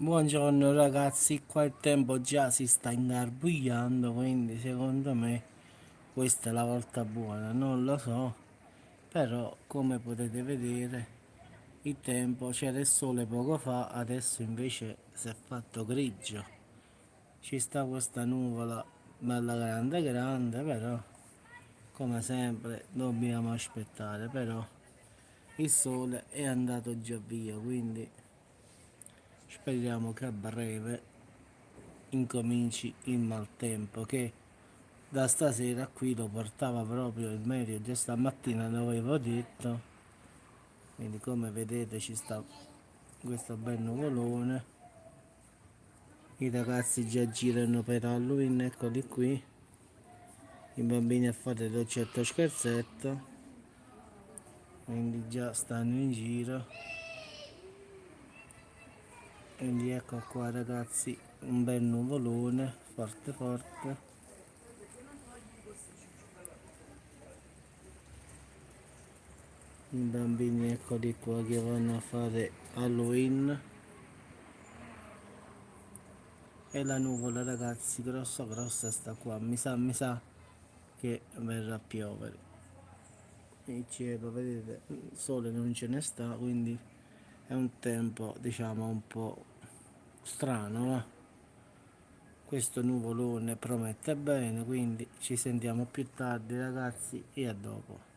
Buongiorno ragazzi, qua il tempo già si sta ingarbugliando, quindi secondo me questa è la volta buona, non lo so, però come potete vedere il tempo c'era il sole poco fa, adesso invece si è fatto grigio, ci sta questa nuvola bella grande grande, però come sempre dobbiamo aspettare, però il sole è andato già via, quindi speriamo che a breve incominci il maltempo che da stasera qui lo portava proprio il meteo, già stamattina l'avevo detto, quindi come vedete ci sta questo bel nuvolone, i ragazzi già girano per Halloween, eccoli qui, i bambini a fare dolcetto scherzetto, quindi già stanno in giro, quindi ecco qua ragazzi un bel nuvolone forte forte. I bambini eccoli qua che vanno a fare Halloween e la nuvola ragazzi grossa grossa sta qua, mi sa che verrà a piovere. Il cielo vedete il sole non ce ne sta, quindi è un tempo diciamo un po' strano, ma questo nuvolone promette bene, quindi ci sentiamo più tardi ragazzi e a dopo.